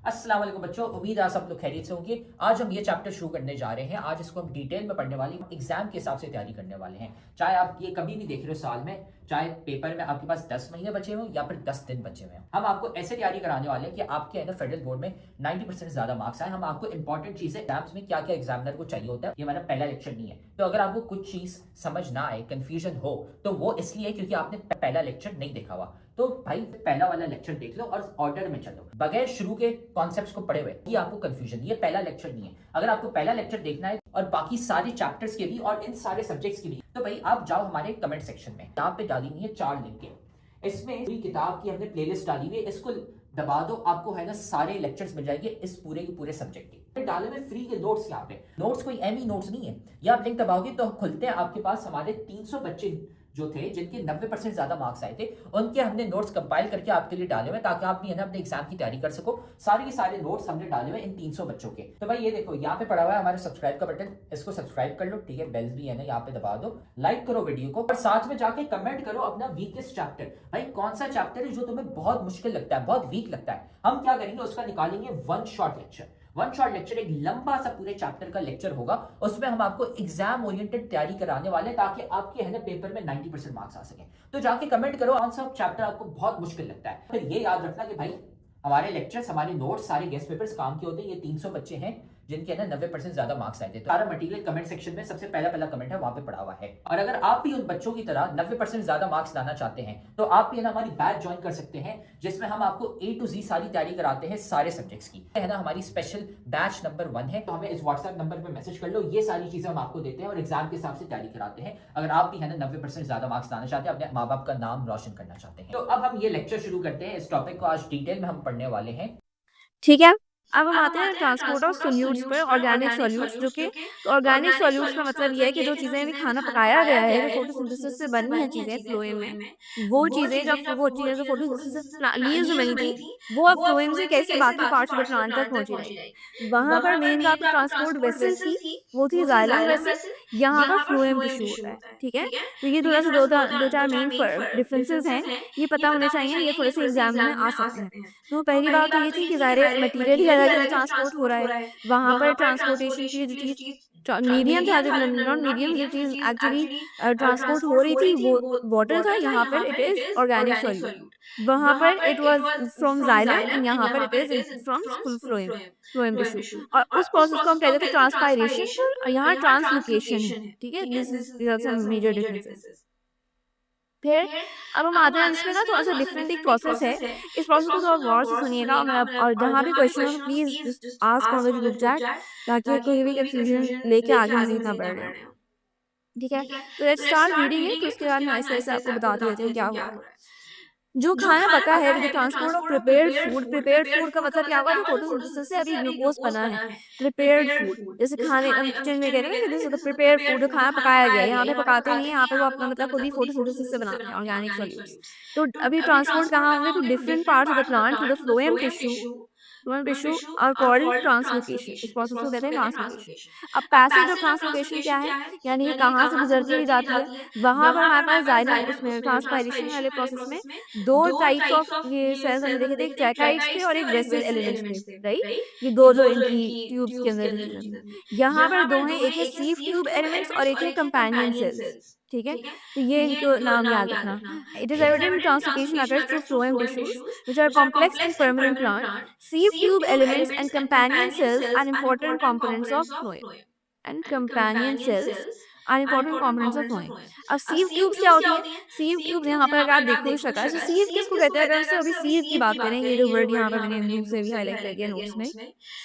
अस्सलाम वालेकुम बच्चों, उम्मीद है आप सब लोग खैरियत से होंगे। आज हम ये चैप्टर शुरू करने जा रहे हैं। आज इसको हम डिटेल में पढ़ने वाले हैं, एग्जाम के हिसाब से तैयारी करने वाले हैं। चाहे आप ये कभी भी देख रहे हो साल में, चाहे पेपर में आपके पास 10 महीने बचे हों या फिर 10 दिन बचे हुए हैं, हम आपको ऐसे तैयारी कराने वाले हैं कि आपके है ना फेडरल बोर्ड में 90% से ज्यादा मार्क्स आए। हम आपको इंपॉर्टेंट चीजें एग्जाम्स में क्या क्या एग्जामिनर को चाहिए होता है, ये हमारा पहला लेक्चर नहीं है। तो अगर आपको कुछ चीज समझ ना आए, कंफ्यूजन हो, तो वो इसलिए क्योंकि आपने पहला लेक्चर नहीं देखा हुआ। तो भाई पहला वाला लेक्चर देख लो और ऑर्डर में चलो, बगैर शुरू के कॉन्सेप्ट्स को पढ़े हुए ये आपको कंफ्यूजन, ये पहला लेक्चर नहीं है। अगर आपको पहला लेक्चर देखना है और बाकी सारे चैप्टर्स के भी और इन सारे सब्जेक्ट्स के भी, तो भाई आप जाओ हमारे कमेंट सेक्शन में, यहाँ पे डाली हुई है 4 लिंक। इसमें पूरी किताब की हमने प्लेलिस्ट डाली हुई है, इसको दबा दो, आपको है ना सारे लेक्चर्स मिल जाएंगे इस पूरे के पूरे सब्जेक्ट के। डाले में फ्री के नोट्स, यहाँ पे नोट्स कोई एमी नोट्स नहीं है। ये आप लिंक दबाओगे तो खुलते हैं, आपके पास हमारे 300 बच्चे जो थे जिनके 90% ज्यादा मार्क्स आए थे, उनके हमने नोट्स कंपाइल करके आपके लिए डाले हुए ताकि आप भी है ना अपने एग्जाम की तैयारी कर सको। सारे के सारे नोट्स हमने डाले हुए इन 300 बच्चों के। तो भाई ये देखो यहाँ पे पड़ा हुआ है हमारे सब्सक्राइब का बटन, इसको सब्सक्राइब कर लो, ठीक है। बेल्स भी है ना यहाँ पे दबा दो, लाइक करो वीडियो को और साथ में जाके कमेंट करो अपना वीकेस्ट चैप्टर। भाई कौन सा चैप्टर है जो तुम्हें बहुत मुश्किल लगता है, बहुत वीक लगता है, हम क्या करेंगे उसका निकालेंगे one shot lecture. One shot lecture एक लंबा सा पूरे चैप्टर का लेक्चर होगा, उसमें हम आपको एग्जाम ओरिएंटेड तैयारी कराने वाले हैं ताकि आपके है ना पेपर में 90% मार्क्स आ सके। तो जाके कमेंट करो कौन सा चैप्टर आपको बहुत मुश्किल लगता है। फिर ये याद रखना कि भाई हमारे लेक्चर्स, हमारे नोट्स, सारे गेस्ट पेपर्स काम के होते हैं। ये 300 बच्चे हैं जिनके ना 90% ज्यादा मार्क्स आए थे। तो सारा मटेरियल कमेंट सेक्शन में सबसे पहला कमेंट है, वहां पे पड़ा हुआ है। और अगर आप भी उन बच्चों की तरह 90% ज्यादा मार्क्स लाना चाहते हैं तो आप भी है ना हमारी बैच ज्वाइन कर सकते हैं, जिसमें हम आपको A to Z सारी तैयारी कराते हैं सारे सब्जेक्ट्स की, है ना। हमारी स्पेशल बैच नंबर 1 है, तो हमें इस व्हाट्सएप नंबर पर मैसेज कर लो। ये सारी चीजें हम आपको देते हैं और एग्जाम के हिसाब से तैयारी कराते हैं। अगर आप भी है ना 90% ज्यादा मार्क्स लाना चाहते हैं, अपने माँ बाप का नाम रोशन करना चाहते हैं। तो अब हम ये लेक्चर शुरू करते हैं। इस टॉपिक को आज डिटेल में हम पढ़ने वाले हैं। ठीक है। अब हम आते हैं ट्रांसपोर्ट ऑफ सोल्यूट्स पर, ऑर्गेनिक सॉल्यूट्स जो कि तो ऑर्गेनिक सॉल्यूट्स का मतलब ये है कि जो चीज़ें भी खाना पकाया गया है, जो फोटोसिंथेसिस से बनी है चीज़ें फ्लोएम में, वो चीज़ें जो फोटोसिंथेसिस से लीव्स में बनी थी, वो अब फ्लोएम से कैसे बाकी पार्ट्स ऑफ द प्लांट तक पहुंची जाएगी। वहां पर मेन जो आपकी ट्रांसपोर्ट वेसल थी वो थी जाइलम वेसल, यहाँ पर फ्लोएम टिश्यू होता है। ठीक है, तो ये थोड़ा सा दो चार मेन डिफरेंसेस हैं, ये पता होने चाहिए, ये थोड़े से एग्जाम में आ सकते हैं। तो पहली बात तो ये थी कि ज़ाहिर मटेरियल ही अलग है, ट्रांसपोर्ट हो रहा है। वहाँ पर ट्रांसपोर्टेशन की जो चीज़ मीडियम था, जो नॉन मीडियम जो चीज़ एक्चुअली ट्रांसपोर्ट हो रही थी वो वाटर था, यहाँ पर इट इज़ ऑर्गेनिक सॉल्यूट। वहाँ पर it was from xylem and यहाँ पर it is from phloem, phloem tissue. और उस प्रोसेस को हम कहते थे ट्रांसपायरेशन और यहाँ ट्रांसलोकेशन है। ठीक है, this is some major differences. फिर अब हम आते हैं इसमें ना, थोड़ा सा डिफरेंट एक प्रोसेस है। इस प्रोसेस को थोड़ा गौर से सुनिएगा और जहाँ भी क्वेश्चन हो तो please just ask on the group chat, ताकि कोई भी कंफ्यूजन लेके आगे मजीद ना बढ़ रहे हो। ठीक है, तो लेट्स स्टार्ट रीडिंग इट, तो उसके बाद मैं ऐसे ऐसे आपको बताती रहती हूँ क्या हुआ है। जो खाना पका है, with the transport of prepared food का मतलब क्या हुआ, जो फोटोसिंथेसिस से अभी ग्लूकोज बना है। प्रिपेयर्ड फूड जैसे खाने, हम किचन में कहते हैं ना कि this is the prepared food, जो खाना पकाया गया है। यहाँ पे पकाते नहीं है, यहाँ पे वो अपना मतलब खुद ही फोटोसिंथेसिस से बनाते हैं ऑर्गेनिक सॉल्यूट्स। तो अभी ट्रांसपोर्ट कहाँ होंगे, to different parts of the plant through the phloem tissue और कॉल्ड ट्रांसलोकेशन। इस प्रोसेस को कहते हैं ट्रांसलोकेशन। अब पैसेज ऑफ ट्रांसलोकेशन क्या है, यानी ये कहाँ से गुजरती हुई जाती है। वहां पर हमारे पास जाइलम, उसमें ट्रांसपायरेशन वाले प्रोसेस में दो टाइप्स ऑफ ये सेल्स हमने देखे थे, एक ट्रैकाइड्स थे और एक वेसल एलिमेंट्स थे, राइट। ये दो जो इनकी ट्यूब्स के अंदर चीजें थी, यहाँ पर दो हैं, एक है सीव ट्यूब एलिमेंट्स और एक है कंपेनियन सेल्स। ठीक है, तो ये इनको नाम याद रखना। It is evident translocation occurs through phloem tissues which are complex and permanent plant. Sieve tube elements and companion cells are important components of phloem. And companion cells are important components of phloem. अब sieve tubes क्या होती है? sieve tubes यहाँ पर अगर आप देखो शक्ल से, sieve किसको कहते हैं, अगर हम अभी sieve की बात करें, ये जो वर्ड यहाँ पर मैंने ब्लू से भी हाईलाइट कर दिया नोट्स में,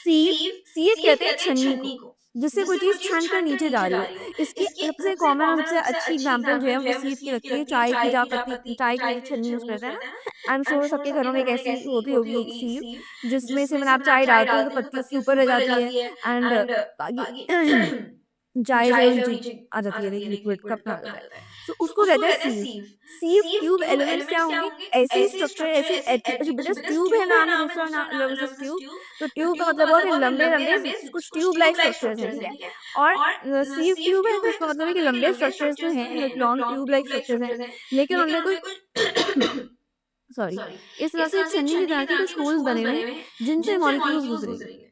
sieve कहते हैं छन्नी को, जिससे कोई चीज छन कर नीचे जा रही हो। इसकी सबसे कॉमन और सबसे अच्छी एग्जांपल जो है वो सीव की लगती है। चाय की जहाँ पत्ती, चाय की छन्नी यूज करते हैं ना, आई एम श्योर सबके घरों में एक ऐसी होती होगी सीव, जिसमें से मैंने आप चाय डालते हो तो पत्ती उसके ऊपर रह जाती है एंड बाकी चाय जो नीचे आ जाती है, लिक्विड कप में आ जाता है। सो उसको कहते हैं सीव। सीव ट्यूब एलिमेंट्स क्या होंगे, ऐसी स्ट्रक्चर, ऐसी बेटा ट्यूब है नाम है, दूसरा नाम ट्यूब। तो ट्यूब का मतलब हुआ कि लंबे लंबे कुछ ट्यूब लाइक स्ट्रक्चर्स हैं, ठीक है। और सीव ट्यूब है तो उसका मतलब है कि लंबे स्ट्रक्चर्स जो हैं, लॉन्ग ट्यूब लाइक स्ट्रक्चर्स हैं, लेकिन उनमें कोई सॉरी, इस तरह से छन्नी की तरह के कुछ होल्स बने हुए हैं, जिनसे मॉलिक्यूल्स गुज़रेंगे।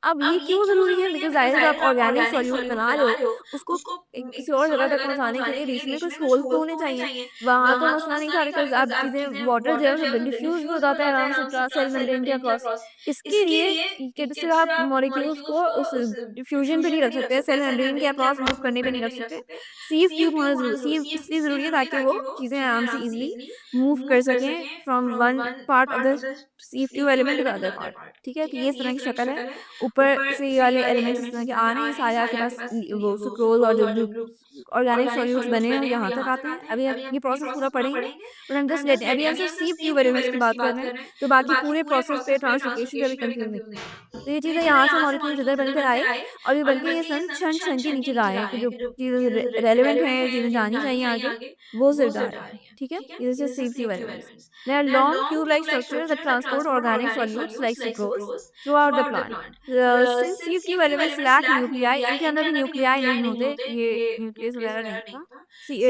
अब ये क्यों ज़रूरी है? बिकॉज़ ज़ाहिर है जब आप ऑर्गेनिक सॉल्यूट बना रहे हो, उसको एक किसी और जगह तक पहुँचाने के लिए बीच में कुछ होल्स तो होने चाहिए। वहाँ तो मसला नहीं था बिकॉज़ आप चीज़ें वाटर जो है वो डिफ्यूज़ भी हो जाता है आराम से सेल मेम्ब्रेन के अक्रॉस। इसके लिए कि सिर्फ़ आप मॉलिक्यूल्स को उस डिफ्यूज़न पे नहीं रख सकते, सेल मेम्ब्रेन के अक्रॉस मूव करने पे नहीं रख सकते। सिव ट्यूब होना सिव इसलिए ज़रूरी है ताकि वो चीज़ें आराम से ईज़िली मूव कर सकें from one part of the sieve tube element to the other part. ठीक है? तो ये इस तरह की शक्ल है। ऊपर से ये वाले एलिमेंट्स इस तरह के आ रहे हैं, सारे आपके पास वो सुक्रोज़ और जो ग्लू ऑर्गेनिक सॉल्यूट्स बने हैं, वो यहाँ तक आते हैं। अभी हम ये प्रोसेस पूरा पढ़ेंगे, बट हम जस्ट लेते हैं अभी हम सिर्फ सिव ट्यूब एलिमेंट्स की बात कर रहे हैं, तो बाकी पूरे प्रोसेस पे ट्रांसलोकेशन पे अभी कंफ्यूज़ नहीं। तो ये चीज़ें यहाँ से मॉलिक्यूल्स इधर बनकर आए और ये बनके ये क्षण-क्षण के नीचे जा रहे हैं कि जो चीज़ें रेलेवेंट हैं, चीज़ें जाननी चाहिए आगे, वो सिर्फ जा रही हैं। ठीक है? ये जैसे sieve tube elements. They are long tube-like structures that transport organic solutes like sucrose throughout the plant. Since sieve tube elements lack nuclei, इनके अंदर भी न्यूक्लियाई नहीं होते, ये न्यूक्लियस वगैरह नहीं होता।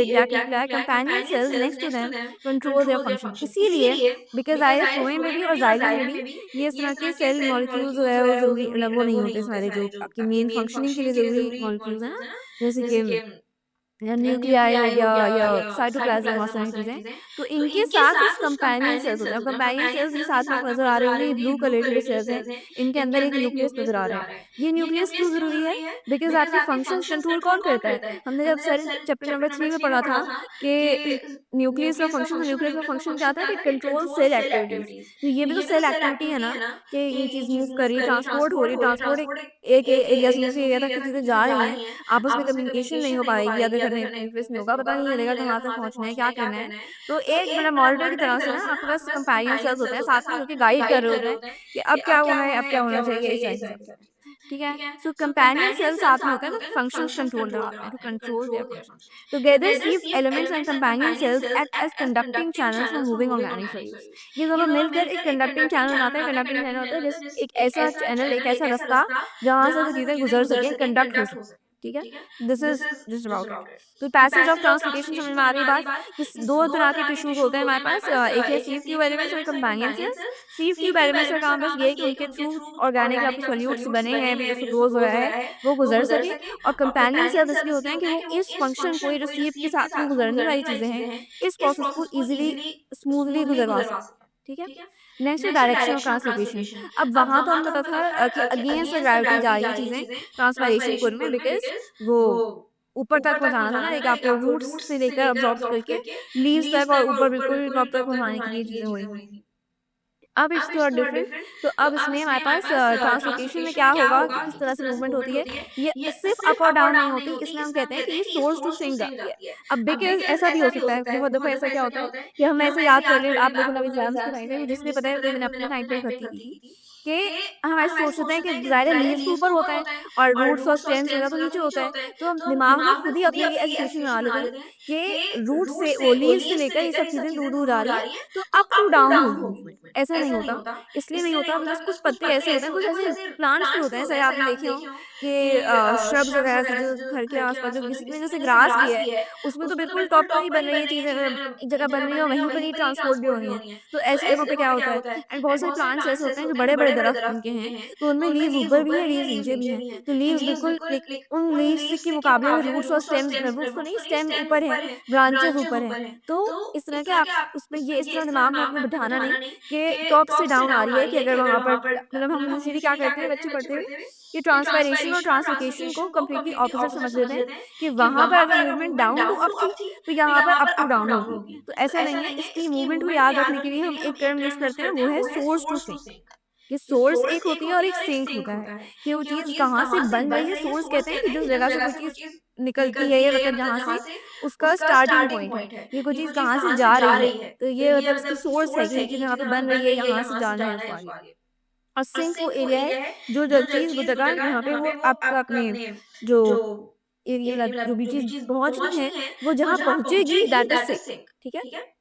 lack nuclei, companion cells next to them control their function. इसीलिए बिकॉज आए फ्लोएम में भी और जाइलम में भी ये इस तरह के सेल मॉलिक्यूल्स जो है वो ज़रूरी मतलब वो नहीं होते सारे जो आपकी मेन फंक्शनिंग के लिए ज़रूरी मॉलिक्यूल्स हैं ना, जैसे कि या न्यूक्लियाई हो गया या साइटोप्लाज्म और सारी चीज़ें, तो इनके साथ कुछ कंपेनियन सेल्स होते हैं। अब कंपेनियन सेल्स ये साथ में आपको नज़र आ रहे होंगे, ये ब्लू कलर के जो सेल्स हैं, इनके अंदर एक न्यूक्लियस नज़र आ रहा है। ये न्यूक्लियस क्यों ज़रूरी है? बिकॉज़ आपके फंक्शंस कंट्रोल कौन करता है? हमने जब सर चैप्टर नंबर 3 में पढ़ा था कि न्यूक्लियस का फंक्शन तो न्यूक्लियस का फंक्शन क्या था कि कंट्रोल सेल एक्टिविटीज़। तो ये भी तो सेल एक्टिविटी है ना कि ये चीज़ मूव कर रही है, ट्रांसपोर्ट हो रही है, ट्रांसपोर्ट एक एरिया से दूसरे एरिया तक की चीज़ें जा रही हैं, आपस में कम्युनिकेशन नहीं हो पाएगी अगर करने न्यूक्लियस में होगा, पता नहीं चलेगा कहाँ तक पहुँचना है, क्या करना है। तो एक मतलब मॉनिटर की तरह से ना आपके पास कंपेनियन सेल्स होते हैं साथ में जो कि गाइड कर रहे होते हैं कि अब क्या होना है, अब क्या होना चाहिए, इस तरह की सब चीज़ें। ठीक है? सो कंपेनियन सेल्स साथ में होते हैं तो फंक्शंस कंट्रोल कराते हैं, to control their functions. Together sieve elements and companion cells act as conducting channels for moving organic solutes. ये दोनों मिलकर एक कंडक्टिंग चैनल बनाते हैं। कंडक्टिंग चैनल होता है जैसे एक ऐसा चैनल, एक ऐसा रास्ता जहाँ से वो चीज़ें गुज़र सकें, कंडक्ट हो सकें। ठीक है? This is just about it. तो पैसेज ऑफ ट्रांसलोकेशन समझ में आ रही है बात? जिस 2 तरह के टिश्यूज़ होते हैं हमारे पास, एक है सिव ट्यूब एलिमेंट्स और कंपेनियन सेल्स। सिव ट्यूब एलिमेंट्स का काम बस ये है कि उनके थ्रू ऑर्गेनिक आपके सॉल्यूट्स बने हैं, फिर जो सुक्रोज़ वगैरह है, वो गुज़र सके। और कंपेनियन सेल्स इसलिए होते हैं कि वो इस फंक्शन को, ये जो सिव के साथ में गुज़रने वाली चीज़ें हैं, इस प्रोसेस को ईज़िली स्मूथली गुज़रवा सकें। ठीक है? नेक्स्ट है डायरेक्शन ऑफ ट्रांसलोकेशन। अब वहाँ तो हमने पता था कि अगेंस्ट द ग्रेविटी जा रही है चीज़ें ट्रांसपायरेशन पुल में, बिकॉज़ वो ऊपर तक पहुँचाना था ना, एक आपको रूट्स से लेकर अब्ज़ॉर्ब करके लीव्स तक और ऊपर बिल्कुल टॉप तक पहुँचाने के लिए चीज़ें हो रही थी। अब इट्स थोड़ा डिफरेंट। तो अब इसमें हमारे पास ट्रांसलोकेशन में क्या होगा कि किस तरह से मूवमेंट होती है, ये सिर्फ अप और डाउन नहीं होती, इसमें हम कहते हैं कि ये सोर्स टू सिंक जाती है। अब बिकॉज़ ऐसा भी हो सकता है, बहुत दफ़ा ऐसा क्या होता है कि हम ऐसे याद कर लें, आप लोगों ने अभी एग्ज़ाम्स के टाइम पे जिसने पता है कि मैंने अपने टाइम पे भर्ती की थी, कि हम ऐसे सोचते हैं कि ज़ाहिर है लीव्स तो ऊपर होता है और रूट्स और स्टेम्स वगैरह तो नीचे होता है। तो हम दिमाग में खुद ही अपनी ऐसी सिचुएशन बना लेते हैं कि रूट से वो लीव्स से लेकर ये सब चीज़ें दूर-दूर जा रही हैं, तो अप टू डाउन होगी मूवमेंट। ऐसा नहीं होता। इसलिए नहीं होता बिकॉज़ कुछ पत्ते ऐसे होते हैं, कुछ ऐसे प्लांट्स भी होते हैं, शायद आपने देखे हों कि श्रब्स वगैरह से जो घर के आस-पास जो किसी में जैसे ग्रास भी है, उसमें तो बिल्कुल टॉप पर ही बन रही है चीज़ें, एक जगह बन रही है और वहीं पर ही ट्रांसपोर्ट भी हो रही हैं। तो ऐसी जगहों पे क्या होता है, एंड बहुत सारे प्लांट्स ऐसे होते हैं जो बड़े-बड़े दरख्त जिनके हैं, तो उनमें लीव्स ऊपर भी है, लीव्स नीचे भी हैं। तो लीव्स बिल्कुल लाइक उन लीव्स के मुकाबले में रूट्स और स्टेम्स, रूट्स तो नहीं, स्टेम ऊपर है, ब्रांचेज़ ऊपर हैं। तो इस तरह के आप उसमें ये इस तरह दिमाग में आपने बिठाना नहीं कि टॉप से डाउन आ रही है, कि अगर वहाँ पर मतलब हम यूजुअली क्या करते हैं बच्चे पढ़ते हुए कि ट्रांसपायरेशन और ट्रांसलोकेशन को कंप्लीटली ऑपोजिट समझ लेते हैं कि वहाँ पर अगर मूवमेंट डाउन टू अप थी तो यहाँ पर अप टू डाउन होगी। तो ऐसा नहीं है, इसकी मूवमेंट को याद रखने के लिए हम एक टर्म यूज़ करते हैं, वो है सोर्स टू सिंक। कि सोर्स एक होती है और एक सिंक होता है, कि वो चीज़ कहाँ से बन रही है। सोर्स कहते हैं कि जिस जगह से कोई चीज़ निकलती है, या मतलब जहाँ से उसका स्टार्टिंग पॉइंट है, ये कोई चीज़ कहाँ से जा रही है, तो ये मतलब इसकी सोर्स है कि ये चीज़ यहाँ पे बन रही है, यहाँ से जाना है उसको आगे। और सिंक वो एरिया है जो चीज़, वो जगह जहाँ पे वो आपका अपने जो एरिया मतलब जो भी चीज़ पहुँचनी है, वो जहाँ पहुँचेगी दैट इज़ सिंक। ठीक है?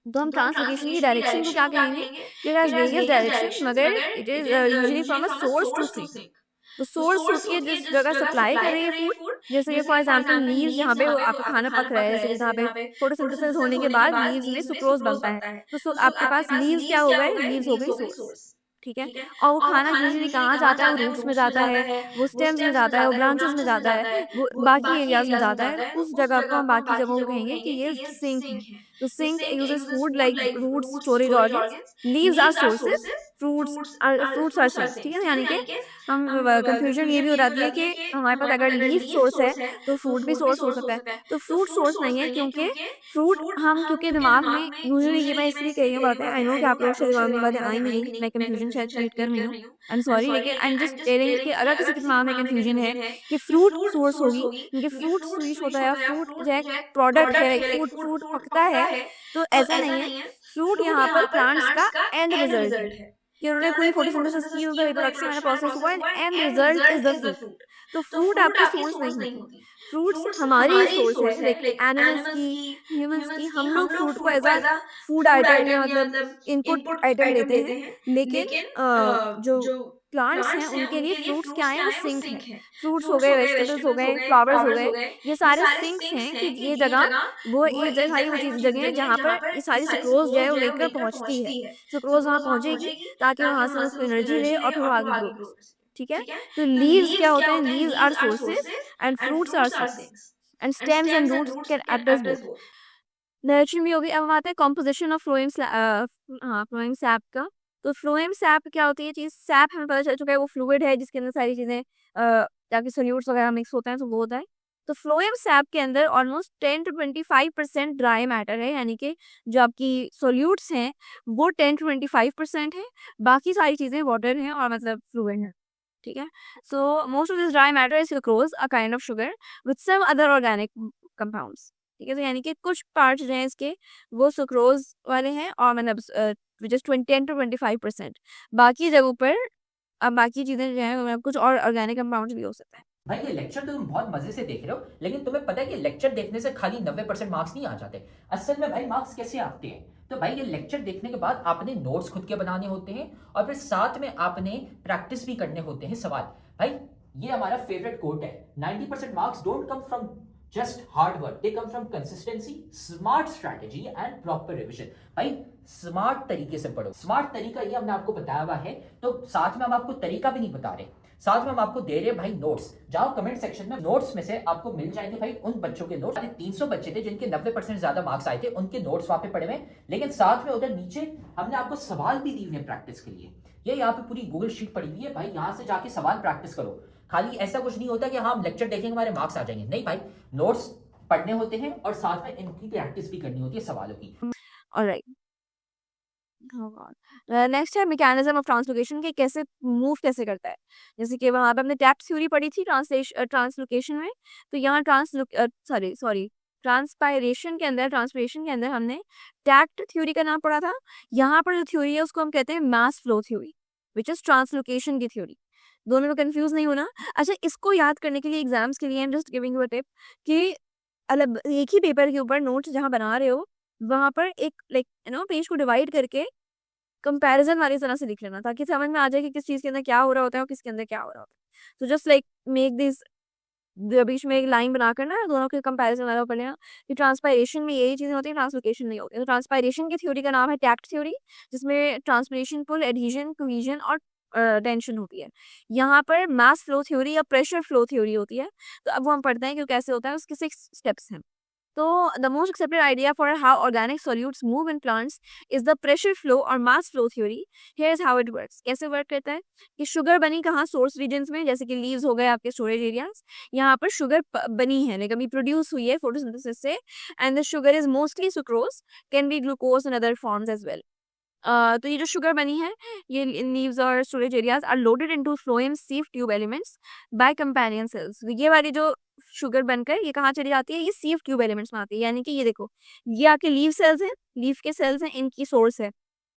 तो हम ट्रांसलोकेशन की डायरेक्शन को क्या कहेंगे? इट हैज़ वेरियस डायरेक्शंस, मगर it is usually from a source to sink. तो सोर्स होती है जिस जगह सप्लाई कर रही है फूड, जैसे कि फॉर एग्जांपल लीव्स, जहाँ पे वो आपका खाना पक रहा है, जैसे कि जहाँ पे फोटोसिंथेसिस होने के बाद लीव्स में सुक्रोज बनता है, तो आपके पास लीव्स क्या हो गए, लीव्स हो गई सोर्स, ठीक है। और वो खाना यूजुअली कहाँ जाता है, वो रूट्स में जाता है, वो स्टेम्स में जाता है, वो ब्रांचेस में जाता है, वो बाकी एरियाज में जाता है, तो उस जगह को हम बाकी जगहों को कहेंगे कि ये सिंक है। तो sink uses food like roots, storage organs, leaves are sources, fruits are sinks, ठीक है। यानी कि हम कंफ्यूजन ये भी हो जाती है कि हमारे पास अगर लीफ सोर्स है तो फ्रूट भी सोर्स हो सकता है, तो फ्रूट सोर्स नहीं है, क्योंकि फ्रूट हम क्योंकि दिमाग में यूजुअली, ये मैं इसलिए कह रही हूँ बातें, आई नो कि आप लोग के दिमाग में ये बातें आई भी नहीं, मैं कंफ्यूजन शायद क्रिएट कर रही हूँ, आई एम सॉरी, लेकिन आई एम जस्ट टेलिंग कि अगर किसी के दिमाग में कंफ्यूजन है कि फ्रूट सोर्स होगी, क्योंकि फ्रूट स्वीट होता है, फ्रूट जो है प्रोडक्ट है, लाइक फ्रूट फ्रूट पकता है, तो ऐसा नहीं है। फ्रूट यहाँ पर प्लांट्स का एंड रिजल्ट है कि उन्होंने पूरी फोटोसिंथेसिस की, उनका रिप्रोडक्शन वाला प्रोसेस हुआ, and and result is the fruit. तो फ्रूट आपकी सोर्स नहीं होती, फ्रूट्स हमारी ही सोर्स है, लाइक एनिमल्स की, ह्यूमंस की, हम लोग फ्रूट को एज अ फूड आइटम या मतलब इनपुट आइटम लेते हैं, लेकिन जो प्लांट्स हैं उनके लिए फ्रूट्स क्या है, वो सिंक है। फ्रूट्स हो गए, वेजिटेबल्स हो गए, फ्लावर्स हो गए, ये सारे सिंक्स हैं कि ये जगह, वो ये सारी वो चीज जगह है जहाँ पर ये सारी सुक्रोज जो है वो लेकर पहुंचती है, सुक्रोज वहां पहुंचेगी ताकि वहां से उसको एनर्जी ले और फिर वो आगे ग्रो कर सके, ठीक है। तो लीव्स क्या होते हैं, leaves are sources and fruits are sinks, and stems and roots can act as both. Direction भी होगी। अब हम आते हैं कॉम्पोजिशन ऑफ फ्लोएम, हाँ, फ्लोएम सैप का। तो फ्लोएम सैप क्या होती है चीज़, सैप हमें पता चल चुका है वो फ्लूइड है जिसके अंदर सारी चीज़ें जाके सोल्यूट्स वगैरह मिक्स होते हैं, तो वो होता है। तो फ्लोएम सैप के अंदर ऑलमोस्ट 10 to 25% ड्राई मैटर है, यानी कि जो आपकी सोल्यूट्स हैं वो 10 to 25% है, बाकी सारी चीज़ें वाटर हैं और मतलब फ्लूइड है, ठीक है। So most of this dry matter is sucrose, a kind of sugar with some other organic compounds, ठीक है। तो यानी कि कुछ पार्ट्स जो हैं इसके वो सुक्रोज वाले हैं और मतलब जस्ट 10 to 25%, बाकी जगहों पर अब बाकी चीज़ें जो हैं मतलब कुछ और ऑर्गेनिक कंपाउंड्स भी हो सकते हैं। भाई ये लेक्चर तो तुम बहुत मजे से देख रहे हो, लेकिन तुम्हें पता है कि लेक्चर देखने से खाली 90% मार्क्स नहीं आ जाते। असल में भाई मार्क्स कैसे आते हैं, तो भाई ये लेक्चर देखने के बाद आपने नोट्स खुद के बनाने होते हैं और फिर साथ में आपने प्रैक्टिस भी करने होते हैं सवाल। भाई ये हमारा फेवरेट कोट है, 90% marks don't come from just hard work, they come from consistency, smart strategy and proper revision. भाई स्मार्ट तरीके से पढ़ो, स्मार्ट तरीका ये हमने आपको बताया हुआ है, तो साथ में हम आपको तरीका भी नहीं बता रहे, साथ में हम आपको दे रहे हैं भाई नोट्स। जाओ कमेंट सेक्शन में, नोट्स में से आपको मिल जाएंगे भाई उन बच्चों के नोट्स, 300 बच्चे थे जिनके 90% ज्यादा मार्क्स आए थे, उनके नोट्स वहां पे पड़े हुए, लेकिन साथ में उधर नीचे हमने आपको सवाल भी दिए हैं प्रैक्टिस के लिए। ये यहाँ पे पूरी गूगल शीट पड़ी हुई है भाई, यहाँ से जाके सवाल प्रैक्टिस करो। खाली ऐसा कुछ नहीं होता कि हाँ हम लेक्चर देखेंगे हमारे मार्क्स आ जाएंगे, नहीं भाई, नोट्स पढ़ने होते हैं और साथ में इनकी प्रैक्टिस भी करनी होती है सवालों की। ऑलराइट, नेक्स्ट है मैकेनिज्म ऑफ ट्रांसलोकेशन, के कैसे मूव कैसे करता है। जैसे कि वहाँ पे हमने टैप थ्योरी पढ़ी थी ट्रांसलोकेशन में, तो यहाँ ट्रांसपायरेशन के अंदर, ट्रांसपरेशन के अंदर हमने टैक्ट थ्योरी का नाम पढ़ा था। यहाँ पर जो थ्योरी है उसको हम कहते हैं mass flow theory, which is translocation की थ्योरी। दोनों में कंफ्यूज नहीं होना। अच्छा, इसको याद करने के लिए एग्जाम्स के लिए I am just giving you a tip कि अलग एक ही पेपर के ऊपर नोट्स जहाँ बना रहे हो वहाँ पर एक लाइक पेज को डिवाइड करके कंपैरिजन वाली तरह से लिख लेना, ताकि समझ में आ जाए कि किस चीज़ के अंदर क्या हो रहा होता है और किसके अंदर क्या हो रहा होता है। तो जस्ट लाइक मेक दिस, बीच में एक लाइन बनाकर ना दोनों के कंपैरिजन वाला पढ़ लेना कि ट्रांसपायरेशन में यही चीज़ें होती हैं, ट्रांसलोकेशन नहीं होती है। तो ट्रांसपायरेशन की थ्योरी का नाम है टैक्ट थ्योरी, जिसमें ट्रांसपरेशन, पुल, एडहेजन, कोहेजन और टेंशन होती है। यहाँ पर मास फ्लो थ्योरी या प्रेशर फ्लो थ्योरी होती है। तो अब वो हम पढ़ते हैं कि कैसे होता है, उसके 6 स्टेप्स हैं। So the most accepted idea for how organic solutes move in plants is the pressure flow or mass flow theory. Here's how it works. कैसे वर्क करता है कि शुगर बनी कहाँ, सोर्स रीजन्स में, जैसे कि लीव्स हो गए आपके स्टोरेज एरियाज, यहाँ पर शुगर बनी है, लाइक अभी प्रोड्यूस हुई है फोटोसिंथेसिस से, and the sugar is mostly sucrose, can be glucose and other forms as well. तो ये जो शुगर बनी है, ये लीव्स और storage areas are loaded into phloem sieve tube elements by companion cells. ये वाली जो शुगर बनकर ये कहाँ चली जाती है, ये सीव ट्यूब एलिमेंट्स में आती है। यानी कि ये देखो, ये आपके लीव सेल्स हैं, लीव के सेल्स हैं, इनकी सोर्स है,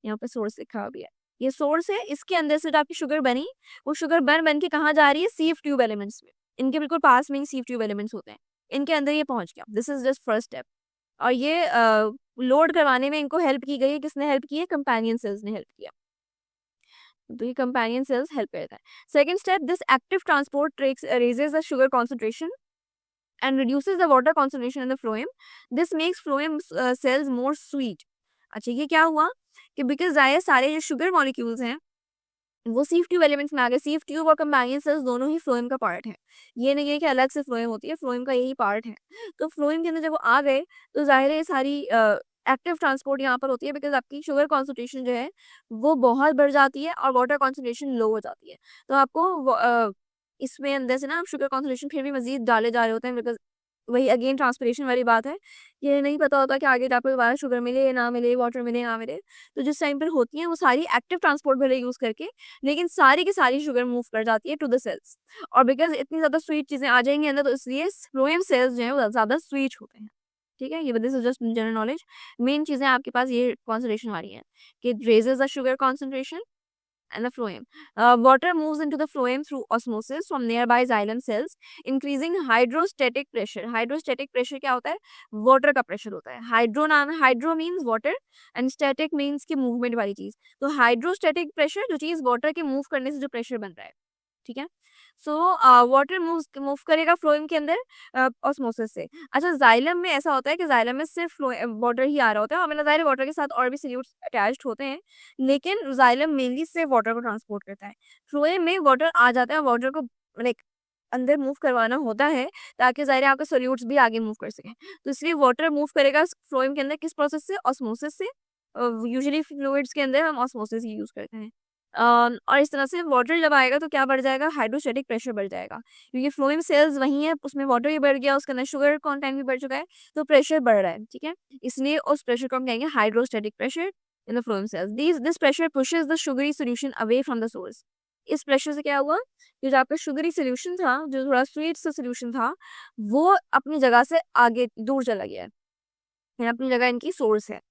यहाँ पे सोर्स लिखा हुआ भी है, ये सोर्स है। इसके अंदर से जो आपकी शुगर बनी, वो शुगर बन के कहाँ जा रही है, सीव ट्यूब एलिमेंट्स में। इनके बिल्कुल पास में ही सीव ट्यूब एलिमेंट्स होते हैं, इनके अंदर ये पहुंच गया। This is just first step. और ये लोड करवाने में इनको हेल्प की गई है, किसने हेल्प की है, कंपेनियन सेल्स ने हेल्प किया। तो ये कंपेनियन सेल्स हेल्प करता है। Second step, this active transport raises the sugar concentration and reduces the water concentration in the phloem. This makes phloem cells more sweet. अच्छा, ये क्या हुआ कि बिकॉज ये सारे जो शुगर मॉलिक्यूल्स हैं वो सीफ ट्यूब एलिमेंट्स में आ गए। सीफ ट्यूब और कंपेनियन सेल्स दोनों ही फ्लोएम का पार्ट है। ये नहीं है कि अलग से फ्लोएम होती है, फ्लोएम का यही पार्ट है। तो फ्लोएम के अंदर जब वो आ गए तो जाहिर है ये सारी एक्टिव ट्रांसपोर्ट यहाँ पर होती है, बिकॉज आपकी शुगर कॉन्सेंट्रेशन जो है वो बहुत बढ़ जाती है और वाटर कॉन्सेंट्रेशन लो हो जाती है। तो आपको इसमें अंदर से ना शुगर कॉन्सेंट्रेशन फिर भी मजीद डाले जा रहे होते हैं, बिकॉज वही अगेन ट्रांसपिरेशन वाली बात है। ये नहीं पता होता कि आगे आपको दोबारा शुगर मिले या ना मिले, वाटर मिले ना मिले। तो जिस टाइम पर होती हैं वो सारी एक्टिव ट्रांसपोर्ट भले यूज करके, लेकिन सारी की सारी शुगर मूव कर जाती है टू द सेल्स। और बिकॉज इतनी ज्यादा स्वीट चीजें आ जाएंगी अंदर, तो इसलिए फ्लोएम सेल्स जो है वो ज्यादा स्वीट होते हैं। ठीक है, ये this is just general knowledge. Main चीजें आपके पास ये कॉन्सेंट्रेशन वाली हैं कि raises the sugar concentration and the phloem. Water moves into the phloem through osmosis from nearby xylem cells, increasing hydrostatic pressure. Hydrostatic pressure क्या होता है? Water का pressure होता है। Hydro नाम है, hydro means water and static means कि movement वाली चीज। तो hydrostatic pressure जो चीज water के move करने से जो pressure बन रहा है, ठीक है। सो वाटर मूव करेगा फ्लोएम के अंदर ऑस्मोसिस से। अच्छा, जाइलम में ऐसा होता है कि जाइलम में सिर्फ वाटर ही आ रहा होता है, और मतलब जाहिर वाटर के साथ और भी सॉल्यूट्स अटैच्ड होते हैं, लेकिन जाइलम मेनली सिर्फ वाटर को ट्रांसपोर्ट करता है। फ्लोएम में वाटर आ जाता है, वाटर को लाइक अंदर मूव करवाना होता है ताकि जाहिर है आपके सॉल्यूट्स भी आगे मूव कर सकें। तो इसलिए वाटर मूव करेगा फ्लोएम के अंदर किस प्रोसेस से? ऑस्मोसिस से। यूजुअली फ्लूइड्स के अंदर हम ऑस्मोसिस ही यूज करते हैं। और इस तरह से वाटर जब आएगा तो क्या बढ़ जाएगा? हाइड्रोस्टेटिक प्रेशर बढ़ जाएगा, क्योंकि फ्लोएम सेल्स वही है, उसमें वाटर भी बढ़ गया, उसके अंदर शुगर कंटेंट भी बढ़ चुका है, तो प्रेशर बढ़ रहा है। ठीक है, इसलिए उस प्रेशर को हम कहेंगे hydrostatic pressure in the phloem cells. This pressure pushes the sugary solution away from the source. इस प्रेशर से क्या हुआ कि जो आपका शुगरी सोल्यूशन था, जो थोड़ा स्वीट सा सोल्यूशन था, वो अपनी जगह से आगे दूर चला गया है, यानी अपनी जगह इनकी सोर्स है।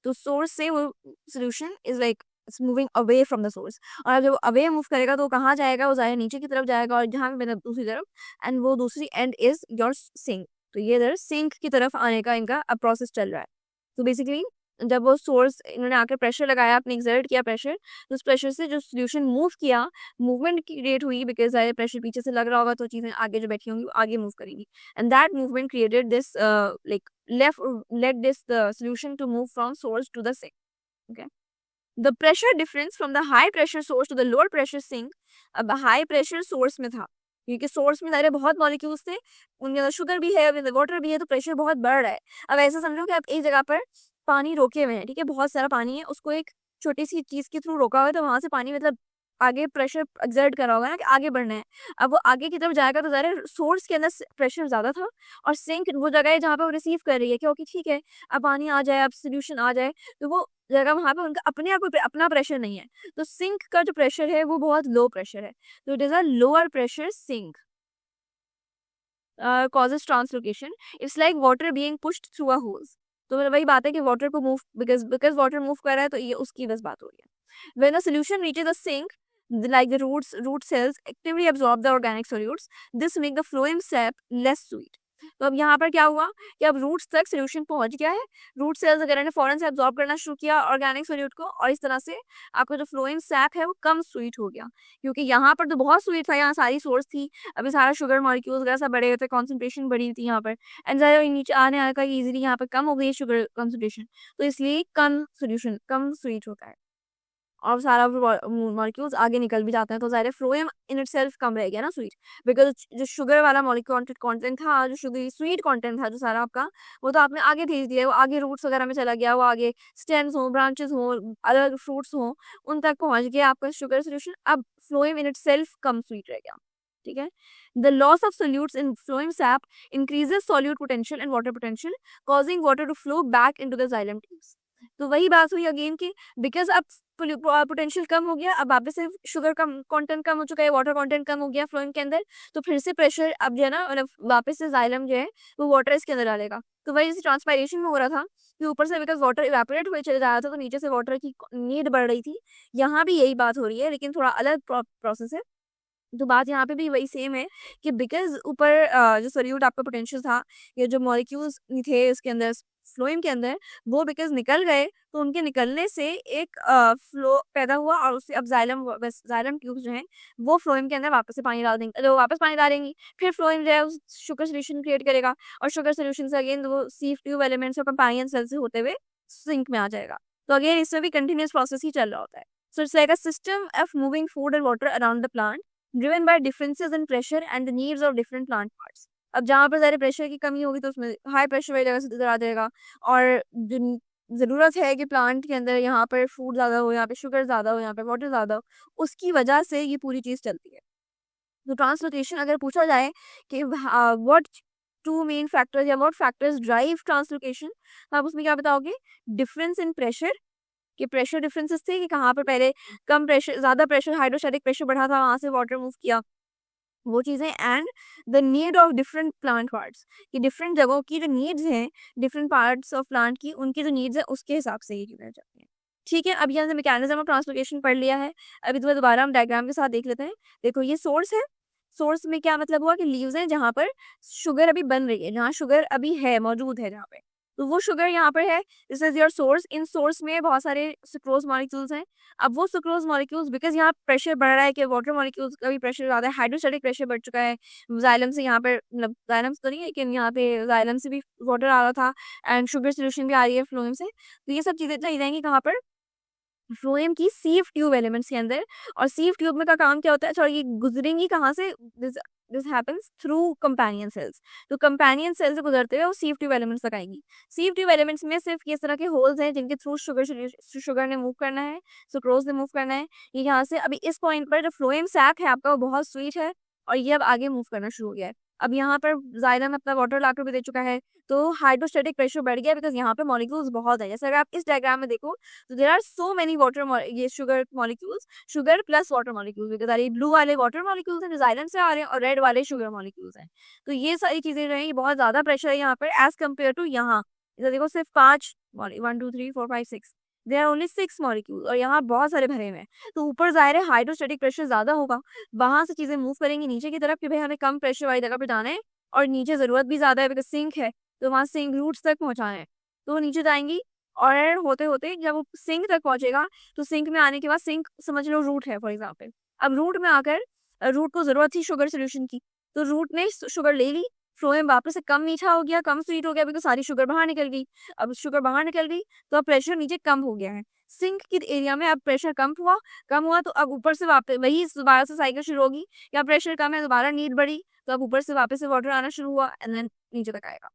तो सोर्स से वो solution is like it's moving away from the source. और जब अवे मूव करेगा तो वो कहाँ जाएगा? वो जाएगा नीचे की तरफ जाएगा, और जहाँ पे मतलब दूसरी तरफ, एंड वो दूसरी एंड इज योर सिंक। तो ये इधर सिंक की तरफ आने का इनका अब प्रोसेस चल रहा है। तो बेसिकली जब वो सोर्स इन्होंने आकर प्रेशर लगाया, आपने एक्सर्ट किया प्रेशर, तो उस प्रेशर से जो सोल्यूशन मूव किया, मूवमेंट क्रिएट हुई, बिकॉज प्रेशर पीछे से लग रहा होगा तो चीजें आगे जो बैठी होंगी वो आगे मूव करेंगी, and that movement created this like led this the solution to move from source to the sink. Okay, the pressure difference from the high pressure source to the lower pressure sink, अब high pressure source में था, क्योंकि source में सारे बहुत molecules थे, उनके अंदर शुगर भी है, वाटर भी है, तो प्रेशर बहुत बढ़ रहा है। अब ऐसा समझो कि आप एक जगह पर पानी रोके हुए हैं, ठीक है, बहुत सारा पानी है, उसको एक छोटी सी चीज के थ्रू रोका हुआ है, तो वहां से पानी मतलब आगे प्रेशर एक्सर्ट करा होगा ना कि आगे बढ़ना है। अब वो आगे की तरफ जाएगा तो ज़रा सोर्स के अंदर प्रेशर ज़्यादा था, और सिंक वो जगह है जहाँ पे वो रिसीव कर रही है कि ओके ठीक है, अब पानी आ जाए, अब सोल्यूशन आ जाए, तो वो जगह वहाँ पे उनका अपने आप को अपना प्रेशर नहीं है। तो सिंक का जो प्रेशर है वो बहुत लो प्रेशर है, तो it is a lower pressure sink causes translocation. It's like water being pushed through a hose. तो वही बात है कि वाटर को मूव बिकॉज वाटर मूव कर रहा है, तो ये उसकी बस बात हो रही है। When a solution reaches the sink, like the root cells actively absorb the organic solutes. This make the phloem sap less sweet. तो अब यहाँ पर क्या हुआ कि अब रूट्स तक सोल्यूशन पहुंच गया है, रूट सेल्स वगैरह ने फौरन से एब्जॉर्ब करना शुरू किया ऑर्गेनिक सोल्यूट को, और इस तरह से आपका जो फ्लोएम सैक है वो कम स्वीट हो गया, क्योंकि यहाँ पर तो बहुत स्वीट था, यहाँ सारी सोर्स थी, अभी सारा शुगर मॉलिक्यूल्स वगैरह सब बड़े होते, कॉन्सेंट्रेशन बढ़ी थी यहाँ पर, एंड ज़रा नीचे आने आने का इजीली यहाँ पर कम हो गई शुगर कॉन्सेंट्रेशन, तो इसलिए कम सोल्यूशन कम स्वीट होता है, और सारा मॉलिक्यूल्स आगे निकल भी जाते हैं, तो ज़ाहिर है फ्लोएम इन इटसेल्फ कम रह गया ना स्वीट, बिकॉज जो शुगर वाला मॉलिक्यूल कंटेंट था, जो शुगर स्वीट कंटेंट था जो सारा आपका, वो तो आपने आगे भेज दिया, वो आगे रूट्स वगैरह में चला गया, वो आगे स्टेम्स हो, ब्रांचेस हो, अलग फ्रूट्स हो, उन तक पहुंच गया आपका शुगर सोल्यूशन। अब फ्लोएम इन इटसेल्फ कम स्वीट रह गया। ठीक है, the loss of solutes in phloem sap increases solute potential and water potential, causing water to flow back into the xylem tubes. तो वही बात हुई अगेन कि बिकॉज अब पोटेंशियल कम हो गया, अब वापस से शुगर का कंटेंट कम हो चुका है, वाटर कंटेंट कम हो गया फ्लोएम के अंदर, तो फिर से प्रेशर अब जो है ना मतलब वापस से जाइलम जो है वो वाटर इसके अंदर डालेगा। तो वही जैसे ट्रांसपायरेशन में हो रहा था कि ऊपर से बिकॉज वाटर इवेपोरेट हुए चले जा रहा था, तो नीचे से वाटर की नीड बढ़ रही थी, यहाँ भी यही बात हो रही है, लेकिन थोड़ा अलग प्रोसेस है। तो बात यहाँ पे भी वही सेम है कि बिकॉज़ ऊपर जो सोल्यूट आपका पोटेंशियल था, ये जो मॉलिक्यूल्स थे इसके अंदर फ्लोएम के अंदर, वो बिकॉज़ निकल गए, तो उनके निकलने से एक फ्लो पैदा हुआ और उससे अब ज़ाइलम ट्यूब्स जो हैं, वो फ्लोएम के अंदर वापस से पानी डाल देंगी, तो वापस पानी डालेंगी, फिर फ्लोएम जो है उस शुगर सॉल्यूशन क्रिएट करेगा और शुगर सॉल्यूशन से अगेन वो सिव ट्यूब एलिमेंट्स और कंपेनियन सेल से होते हुए सिंक में आ जाएगा। तो अगेन इसमें भी कंटीन्यूअस प्रोसेस ही चल रहा होता है। So it's like a system of moving food and water around the plant driven by differences in pressure and the needs of different plant parts. अब जहाँ पर ज़्यादा प्रेशर की कमी होगी तो उसमें हाई प्रेशर वाली जगह से इधर आ जाएगा और जिन ज़रूरत है कि प्लांट के अंदर यहाँ पर फूड ज़्यादा हो, यहाँ पे शुगर ज़्यादा हो, यहाँ पे वाटर ज़्यादा हो, उसकी वजह से ये पूरी चीज़ चलती है। तो ट्रांसलोकेशन अगर पूछा जाए कि व्हाट टू मेन फैक्टर्स या व्हाट फैक्टर्स ड्राइव ट्रांसलोकेशन, तो आप उसमें क्या बताओगे? डिफरेंस इन प्रेशर, कि प्रेशर डिफरेंसेस थे कि कहाँ पर पहले कम प्रेशर, ज़्यादा प्रेशर, हाइड्रोस्टैटिक प्रेशर बढ़ा था, वहाँ से वाटर मूव किया, वो चीज़ें and the need of different plant parts, कि डिफरेंट जगहों की जो नीड्स हैं, डिफरेंट पार्ट्स ऑफ प्लांट की, उनकी जो नीड्स है उसके हिसाब से ये चीज़ें जाती हैं। ठीक है, अब यहाँ से मैकेनिज्म ऑफ ट्रांसलोकेशन पढ़ लिया है। अभी तुम्हें दोबारा हम डायग्राम के साथ देख लेते हैं। देखो ये सोर्स है, सोर्स में क्या मतलब हुआ कि लीव्स हैं जहाँ पर शुगर अभी बन रही है, जहाँ शुगर अभी है, मौजूद है जहाँ पे, तो वो शुगर यहाँ पर है, this is your source. In source में बहुत सारे सुक्रोज मॉलिक्यूल्स हैं। अब वो सुक्रोज मॉलिक्यूल्स बिकॉज यहाँ प्रेशर बढ़ रहा है कि वाटर मॉलिक्यूल्स का भी प्रेशर ज़्यादा है, हाइड्रोस्टैटिक प्रेशर बढ़ चुका है, जाइलम से यहाँ पर, मतलब जाइलम से तो नहीं है, लेकिन यहाँ पे जाइलम से भी वाटर आ रहा था एंड शुगर सोल्यूशन भी आ रही है फ्लोएम से, तो ये सब चीज़ें चाहिए जाएंगी कहाँ पर? फ्लोएम की सीव ट्यूब एलिमेंट्स के अंदर। और सीव ट्यूब में का काम क्या होता है? सॉरी, ये गुजरेंगी कहाँ से? This happens through companion cells. तो कंपेनियन सेल से गुजरते हुए वो सीव ट्यूब एलिमेंट्स तक आएंगी। सीव ट्यूब एलिमेंट्स में सिर्फ इस तरह के होल्स हैं जिनके थ्रू शुगर ने मूव करना है, सुक्रोज ने मूव करना है। ये यहाँ से अभी इस पॉइंट पर जो फ्लोएम सैक है आपका वो बहुत स्वीट है और ये अब आगे मूव करना शुरू हो गया है। अब यहाँ पर जाइलम अपना वाटर लाकर भी दे चुका है, तो हाइड्रोस्टैटिक प्रेशर बढ़ गया बिकॉज यहाँ पे मॉलिक्यूल्स बहुत है। जैसे अगर आप इस डायग्राम में देखो तो there are so many water, ये sugar molecules, sugar plus water molecules, because ये ब्लू वाले वाटर मॉलिक्यूल्स हैं जो जाइलम से आ रहे हैं और रेड वाले शुगर मॉलिक्यूल्स हैं। तो ये सारी चीजें जो है ये बहुत ज्यादा प्रेशर है यहाँ पर एज कम्पेयर टू यहाँ। इधर देखो सिर्फ 5, 1 2 3 4 5 6, देयर आर ओनली 6 मॉलिक्यूल और यहाँ बहुत सारे भरे हुए हैं। तो ऊपर जाहिर है हाइड्रोस्टैटिक प्रेशर ज्यादा होगा, वहां से चीजें मूव करेंगी नीचे की तरफ कि भाई हमें कम प्रेशर वाली जगह पे जाना है और नीचे जरूरत भी ज्यादा है बिकॉज सिंक है, तो वहां सिंक रूट्स तक पहुंचाना है, तो वो नीचे जाएंगी। और होते होते जब वो सिंक तक पहुंचेगा तो सिंक में आने के बाद, सिंक समझ लो रूट है फॉर एग्जाम्पल, अब रूट में आकर रूट को जरूरत थी शुगर सोल्यूशन की, तो रूट ने शुगर ले ली, फ्लोएम वापस से कम मीठा हो गया, कम स्वीट हो गया बिकॉज सारी शुगर बाहर निकल गई। अब शुगर बाहर निकल गई तो अब प्रेशर नीचे कम हो गया है, सिंक के एरिया में अब प्रेशर कम हुआ तो अब ऊपर से वापस वही दोबारा से साइकिल शुरू होगी, या प्रेशर कम है दोबारा नीड बढ़ी तो अब ऊपर से वापस से वाटर आना शुरू हुआ एंड देन नीचे तक आएगा।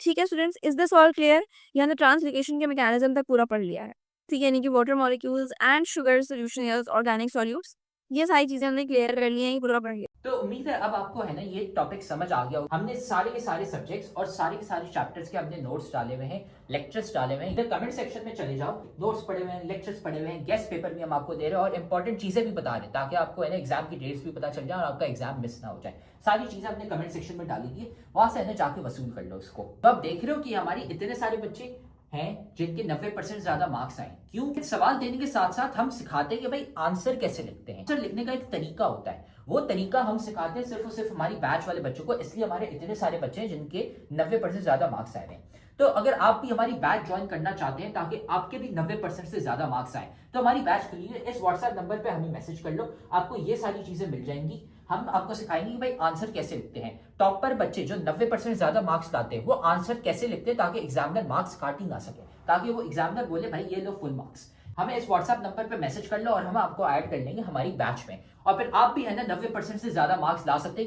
ठीक है students, is this all clear? यहाँ ट्रांसलोकेशन के मैकेनिज्म तक पूरा पढ़ लिया है। ठीक है, यानी कि water molecules and sugar solution, organic solutes, ये सारी चीजें हमने क्लियर कर ली हैं, ये पूरा पढ़ लिया। तो उम्मीद है अब आपको है ना ये टॉपिक समझ आ गया। हमने सारे के सारे सब्जेक्ट्स और सारे के सारे चैप्टर्स के हमने नोट्स डाले हुए हैं, लेक्चर्स डाले हुए हैं। इधर कमेंट सेक्शन में चले जाओ, नोट्स पढ़े हुए हैं, लेक्चर्स पढ़े हुए हैं, गेस्ट पेपर भी हम आपको दे रहे हैं और इंपॉर्टेंट चीजें भी बता रहे हैं ताकि आपको है ना एग्जाम की डेट्स भी पता चल जाए और आपका एग्जाम मिस ना हो जाए। सारी चीजें हमने कमेंट सेक्शन में डाली थी, वहां से है ना जाके वसूल कर लो उसको। तो आप देख रहे हो कि हमारी इतने सारे बच्चे हैं जिनके 90% ज्यादा मार्क्स आए। क्यों? सवाल देने के साथ साथ हम सिखाते हैं कि भाई आंसर कैसे लिखते हैं। आंसर लिखने का एक तरीका होता है, वो तरीका हम सिखाते हैं सिर्फ और सिर्फ हमारी बैच वाले बच्चों को, इसलिए हमारे इतने सारे बच्चे हैं जिनके 90% ज्यादा मार्क्स आए हैं। तो अगर आप भी हमारी बैच ज्वाइन करना चाहते हैं ताकि आपके भी 90% से ज्यादा मार्क्स आए, तो हमारी बैच के लिए इस व्हाट्सएप नंबर पे हमें मैसेज कर लो, आपको ये सारी चीजें मिल जाएंगी। हम आपको सिखाएंगे कि भाई आंसर कैसे लिखते हैं। टॉपर बच्चे जो 90% ज्यादा मार्क्स लाते हैं वो आंसर कैसे लिखते हैं ताकि एग्जामिनर मार्क्स काट ही ना सके, ताकि वो एग्जामिनर बोले भाई ये लो फुल मार्क्स। हमें इस व्हाट्सएप नंबर पे मैसेज कर लो और हम आपको ऐड कर लेंगे हमारी बैच में, और फिर आप भी है ना 90% से ज्यादा मार्क्स ला सकते हैं।